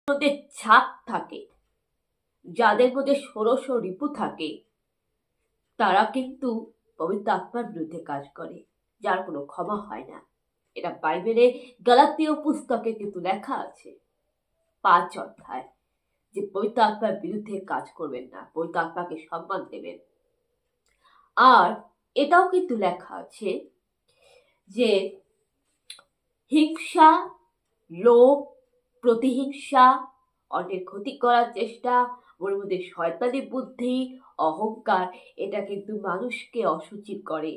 মধ্যে ছাপ থাকে, যাদের মধ্যে ষোড়শ রিপু থাকে, তারা কিন্তু পবিত্র আত্মার বিরুদ্ধে কাজ করে, যার কোনো ক্ষমা হয় না। এটা বাইবেলে গালাতীয় পুস্তকে কিন্তু লেখা আছে 5 অধ্যায়, যে পবিত্র আত্মার বিরুদ্ধে কাজ করবেন না, পবিত্র আত্মাকে সম্মান দেবেন। আর এটাও কিন্তু লেখা আছে যে হিংসা, লোভ, প্রতিহিংসা, অন্যের ক্ষতি করার চেষ্টা, ওর মধ্যে শয়তানি বুদ্ধি, অহংকার, এটা কিন্তু মানুষকে অসুচি করে।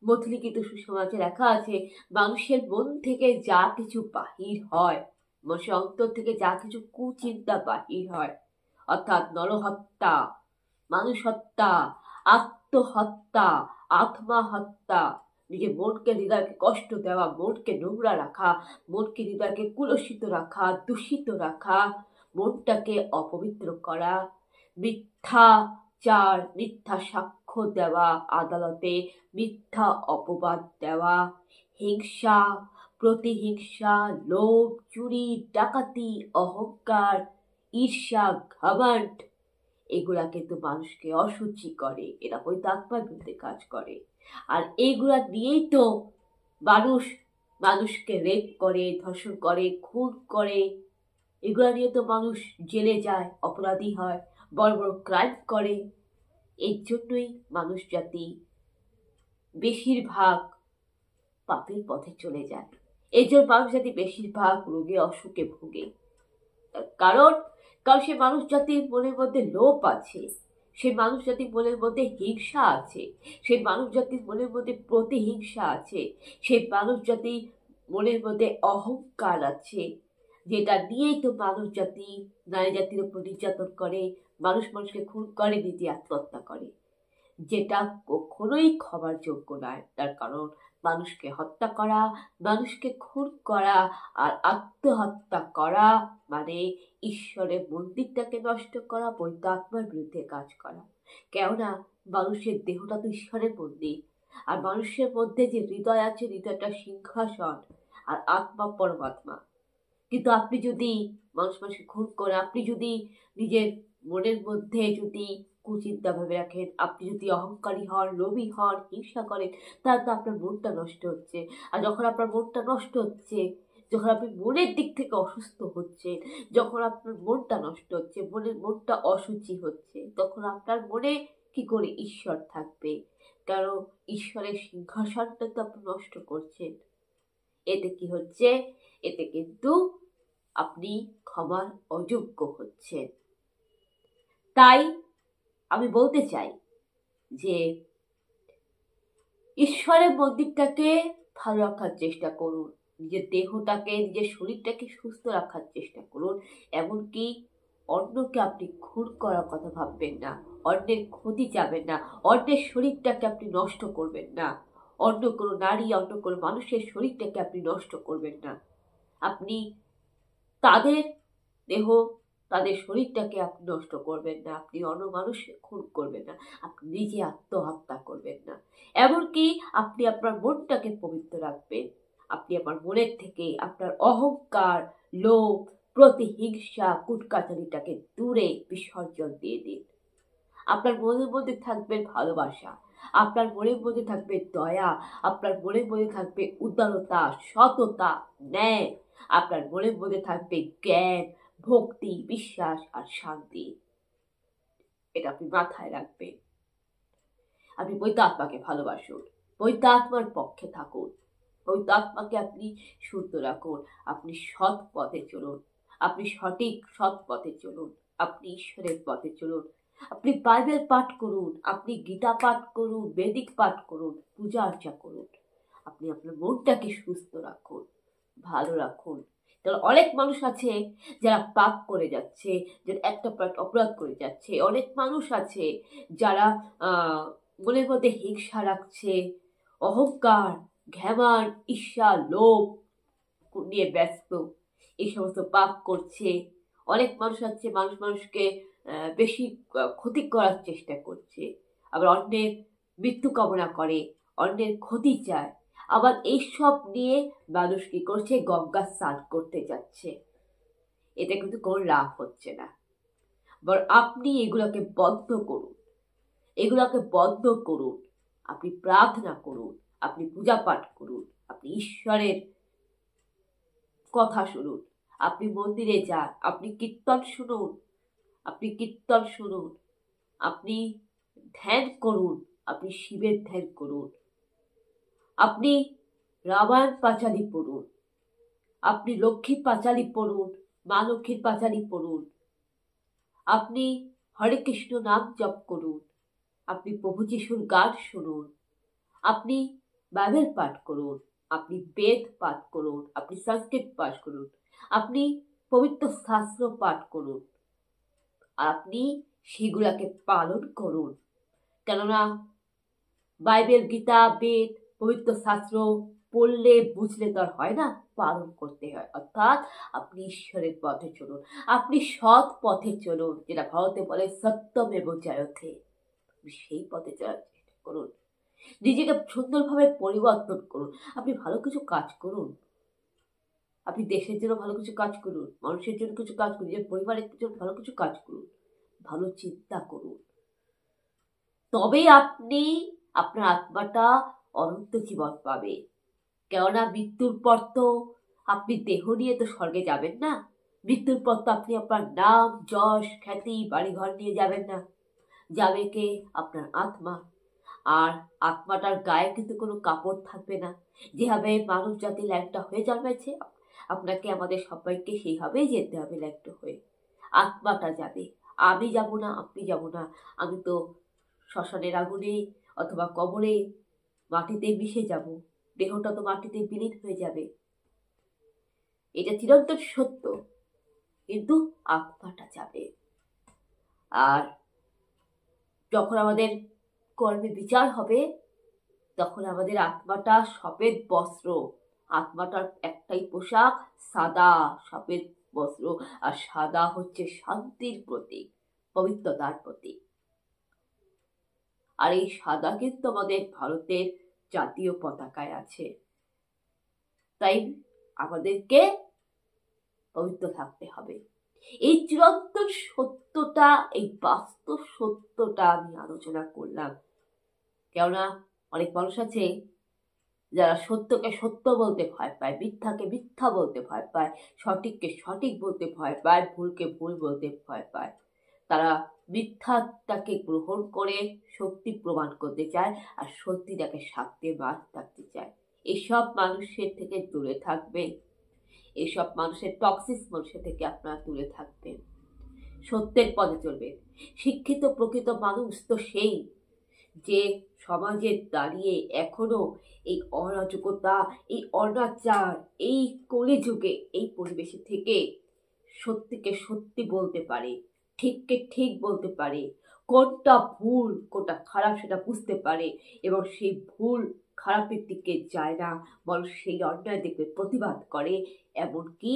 মথলি কিন্তু সুসমাজে লেখা আছে, মানুষের মন থেকে যা কিছু বাহির হয়, মানুষের অন্তর থেকে যা কিছু কুচিন্তা বাহির হয়, অর্থাৎ নরহত্যা, মানুষ হত্যা, আত্মহত্যা, আত্মা হত্যা, নিজের মনকে, হৃদয়কে কষ্ট দেওয়া, মনকে নোংরা রাখা, মনকে, হৃদয়কে কুলসিত রাখা, দূষিত রাখা, মনটাকে অপবিত্র করা, মিথ্যাচার, মিথ্যা সাক্ষ্য দেওয়া আদালতে, মিথ্যা অপবাদ দেওয়া, হিংসা, প্রতিহিংসা, লোভ, চুরি, ডাকাতি, অহংকার, ঈর্ষা, ঘমণ্ড, এগুলা কিন্তু মানুষকে অসুচি করে। এরা পবিত্র আত্মার বিরুদ্ধে কাজ করে। আর এইগুলা নিয়েই তো মানুষকে রেপ করে, ধর্ষণ করে, খুন করে। এগুলা নিয়ে তো মানুষ জেলে যায়, অপরাধী হয়, বড় বড় ক্রাইম করে। এর জন্যই মানুষ জাতি বেশিরভাগ পাপের পথে চলে যায়। এই জন্য মানুষ জাতি বেশিরভাগ রোগে অসুখে ভোগে। কারণ সে মানুষ জাতির মনের মধ্যে লোভ আছে, সেই মানুষ জাতির মনের মধ্যে হিংসা আছে, সেই মানুষ জাতির মনের মধ্যে প্রতিহিংসা আছে, সেই মানুষ জাতির মনের মধ্যে অহংকার আছে, যেটা নিয়েই তো মানুষ জাতি নারী জাতির উপর নির্যাতন করে, মানুষকে খুন করে, নিজে আত্মহত্যা করে, যেটা কখনোই ক্ষমার যোগ্য নয়। তার কারণ মানুষকে হত্যা করা, মানুষকে খুন করা আর আত্মহত্যা করা মানে ঈশ্বরের মন্দিরটাকে নষ্ট করা, পবিত্র আত্মার বিরুদ্ধে কাজ করা। কেননা মানুষের দেহটা তো ঈশ্বরের মন্দির, আর মানুষের মধ্যে যে হৃদয় আছে, হৃদয়টা সিংহাসন, আর আত্মা পরমাত্মা। কিন্তু আপনি যদি মানুষকে খুন করে, আপনি যদি নিজের মনের মধ্যে যদি কুচিন্তা ভাবে রাখেন, আপনি যদি অহংকারী হন, লোভী হন, হিংসা করেন, তাহলে তো আপনার মনটা নষ্ট হচ্ছে। আর যখন আপনার মনটা নষ্ট হচ্ছে, যখন আপনি মনের দিক থেকে অসুস্থ হচ্ছে, যখন আপনার মনটা নষ্ট হচ্ছে, মনটা অসুচি হচ্ছে, তখন আপনার মনে কি করে ঈশ্বর থাকবে? কারণ ঈশ্বরের সিংহাসনটা তো আপনি নষ্ট করছেন। এতে কি হচ্ছে? এতে কিন্তু আপনি ক্ষমার অযোগ্য হচ্ছেন। তাই আমি বলতে চাই যে ঈশ্বরের মন্দিরটাকে ভালো রাখার চেষ্টা করুন, নিজের দেহটাকে, নিজের শরীরটাকে সুস্থ রাখার চেষ্টা করুন। এমনকি অন্যকে আপনি খুন করার কথা ভাববেন না, অন্যের ক্ষতি চাবেন না, অন্যের শরীরটাকে আপনি নষ্ট করবেন না, অন্য কোনো নারী, অন্য কোনো মানুষের শরীরটাকে আপনি নষ্ট করবেন না। আপনি তাদের দেহ, তাদের শরীরটাকে আপনি নষ্ট করবেন না, আপনি অন্য মানুষকে খুন করবেন না, আপনি নিজে আত্মহত্যা করবেন না। এমনকি আপনি আপনার মনটাকে পবিত্র রাখবেন। আপনি আপনার মনের থেকে আপনার অহংকার, লোভ, প্রতিহিংসা, কুটকাচারিটাকে দূরে বিসর্জন দিয়ে দিন। আপনার মনের মধ্যে থাকবে ভালোবাসা, আপনার মনের মধ্যে থাকবে দয়া, আপনার মনের মধ্যে থাকবে উদারতা, সততা, ন্যায়, আপনার মনের মধ্যে থাকবে জ্ঞান, ভক্তি, বিশ্বাস আর শান্তি। এটা আপনি মাথায় রাখবেন। আপনি পবিত্র আত্মাকে ভালোবাসুন, পবিত্র আত্মার পক্ষে থাকুন, পবিত্র আত্মাকে আপনি শুদ্ধ রাখুন, আপনি সৎ পথে চলুন, আপনি সঠিক সৎ পথে চলুন, আপনি ঈশ্বরের পথে চলুন, আপনি বাইবেল পাঠ করুন, আপনি গীতা পাঠ করুন, বেদিক পাঠ করুন, পূজা অর্চনা করুন, আপনি আপনার মনটাকে সুস্থ রাখুন, ভালো রাখুন। কারণ অনেক মানুষ আছে যারা পাপ করে যাচ্ছে, যারা একটা অপরাধ করে যাচ্ছে। অনেক মানুষ আছে যারা মনের মধ্যে হিংসা রাখছে, অহংকার, ঘ্যামান, ঈর্ষা, লোভ নিয়ে ব্যস্ত, এই সমস্ত পাপ করছে। অনেক মানুষ আছে মানুষকে বেশি ক্ষতি করার চেষ্টা করছে, আবার অন্যের মৃত্যু কামনা করে, অন্যের ক্ষতি চায়। আবার এইসব নিয়ে মানুষ কি করছে? গঙ্গা স্নান করতে যাচ্ছে। এতে কিন্তু কোনো লাভ হচ্ছে না। বরং আপনি এগুলোকে বন্ধ করুন, এগুলোকে বন্ধ করুন। আপনি প্রার্থনা করুন, আপনি পূজা পাঠ করুন, আপনি ঈশ্বরের কথা শুনুন, আপনি মন্দিরে যান, আপনি কীর্তন শুনুন, আপনি কীর্তন শুনুন, আপনি ধ্যান করুন, আপনি শিবের ধ্যান করুন, আপনি রামায়ণ পাঁচালী পড়ুন, আপনি লক্ষ্মীর পাঁচালী পড়ুন, মা লক্ষ্মীর পাঁচালী পড়ুন, আপনি হরে কৃষ্ণ নাম জপ করুন, আপনি প্রভু যিশুর গান শুনুন, আপনি বাইবেল পাঠ করুন, আপনি বেদ পাঠ করুন, আপনি সংস্কৃত পাঠ করুন, আপনি পবিত্র শাস্ত্র পাঠ করুন, আর আপনি সেগুলাকে পালন করুন। কেননা বাইবেল, গীতা, বেদ, পবিত্র শাস্ত্র পড়লে বুঝলে তো আর হয় না, পালন করতে হয়। অর্থাৎ আপনি ঈশ্বরের পথে চলুন, আপনি সৎ পথে চলুন, যেটা ভারতে বলে সত্যমেব জয়তে। সেই পথে চলার চেষ্টা করুন, নিজেকে সুন্দরভাবে পরিবর্তন করুন। আপনি ভালো কিছু কাজ করুন, আপনি দেশের জন্য ভালো কিছু কাজ করুন, মানুষের জন্য কিছু কাজ করুন, নিজের পরিবারের জন্য ভালো কিছু কাজ করুন, ভালো চিন্তা করুন। তবেই আপনি আপনার আত্মাটা অনন্ত জীবন পাবে। কেননা মৃত্যুর পর তো আপনি দেহ নিয়ে তো স্বর্গে যাবেন না, মৃত্যুর পর তো আপনি আপনার নাম, যশ, খ্যাতি, বাড়িঘর নিয়ে যাবেন না, যাবে কে? আপনার আত্মা। আর আত্মাটার গায়ে কিন্তু কোনো কাপড় থাকবে না। যেভাবে মানব জাতি ল্যাংটা হয়ে জন্মেছে, আপনাকে আমাদের সবাইকে সেইভাবেই যেতে হবে ল্যাংটা হয়ে। আত্মাটা যাবে, আমি যাব না, আপনি যাব না। আমি তো শ্মশানের আগুনে অথবা কবরে মাটিতে মিশে যাব, দেহটা তো মাটিতে বিলীন হয়ে যাবে। এটা চিরন্তন সত্য, কিন্তু আত্মাটা যাবে। আর যখন আমাদের কর্মে বিচার হবে, তখন আমাদের আত্মাটা সফেদ বস্ত্র, আত্মাটার একটাই পোশাক সাদা সফেদ বস্ত্র, আর সাদা হচ্ছে শান্তির প্রতীক, পবিত্রতার প্রতীক। আর এই সাদা কিন্তু আমাদের ভারতের জাতীয় পতাকায় আছে। তাই আমাদেরকে পবিত্র থাকতে হবে। এই চিরন্তন সত্যটা, এই বাস্তব সত্যটা আমি আলোচনা করলাম। কেননা অনেক মানুষ আছে যারা সত্যকে সত্য বলতে ভয় পায়, মিথ্যাকে মিথ্যা বলতে ভয় পায়, সঠিককে সঠিক বলতে ভয় পায়, ভুলকে ভুল বলতে ভয় পায়। তারা মিথ্যাটাকে গ্রহণ করে সত্যি প্রমাণ করতে চায়, আর সত্যিটাকে সাথে বাদ থাকতে চায়। এসব মানুষের থেকে দূরে থাকবে, এসব মানুষের টক্সিক মানুষের থেকে আপনারা দূরে থাকবেন, সত্যের পথে চলবেন। শিক্ষিত প্রকৃত মানুষ তো সেই যে সমাজে দাঁড়িয়ে এখনো এই অরাজকতা, এই অনাচার, এই কলিযুগে এই পরিবেশে থেকে সত্যিকে সত্যি বলতে পারে, ঠিককে ঠিক বলতে পারে, কোনটা ভুল কোনটা খারাপ সেটা বুঝতে পারে, এবং সেই ভুল খারাপের দিকে যায় না, বরং সেই অন্যায় দিকে প্রতিবাদ করে। এমনকি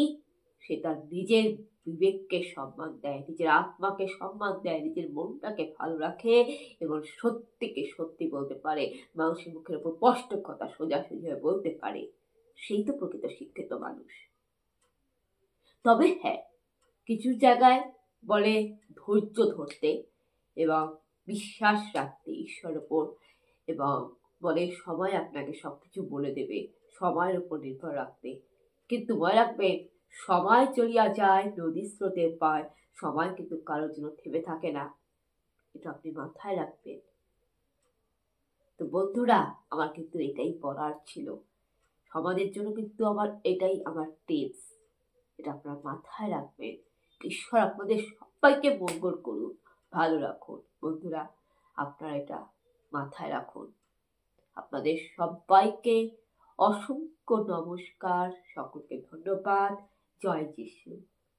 সে তার নিজের বিবেককে সম্মান দেয়, নিজের আত্মাকে সম্মান দেয়, নিজের মনটাকে ভালো রাখে, এবং সত্যিকে সত্যি বলতে পারে, মানুষের মুখের উপর স্পষ্ট কথা সোজাসুজি হয়ে বলতে পারে। সেই তো প্রকৃত শিক্ষিত মানুষ। তবে হ্যাঁ, কিছু জায়গায় বলে ধৈর্য ধরতে এবং বিশ্বাস রাখতে ঈশ্বরের উপর, এবং বলে সময় আপনাকে সবকিছু বলে দেবে, সময়ের উপর নির্ভর রাখতে। কিন্তু মনে রাখবেন, সময় চলিয়া যায় নদীর স্রোতের পায়, সময় কিন্তু কারোর জন্য থেমে থাকে না, এটা আপনি মাথায় রাখবেন। তো বন্ধুরা, আমার কিন্তু এটাই বলার ছিল, সমাজের জন্য কিন্তু এটাই আমার টিপস, এটা আপনারা মাথায় রাখবেন। ঈশ্বর আপনাদের সবাইকে মঙ্গল করুন, ভালো রাখুন। বন্ধুরা, আপনারা এটা মাথায় রাখুন। আপনাদের সবাইকে অসংখ্য নমস্কার, সকলকে ধন্যবাদ। জয় যিশু।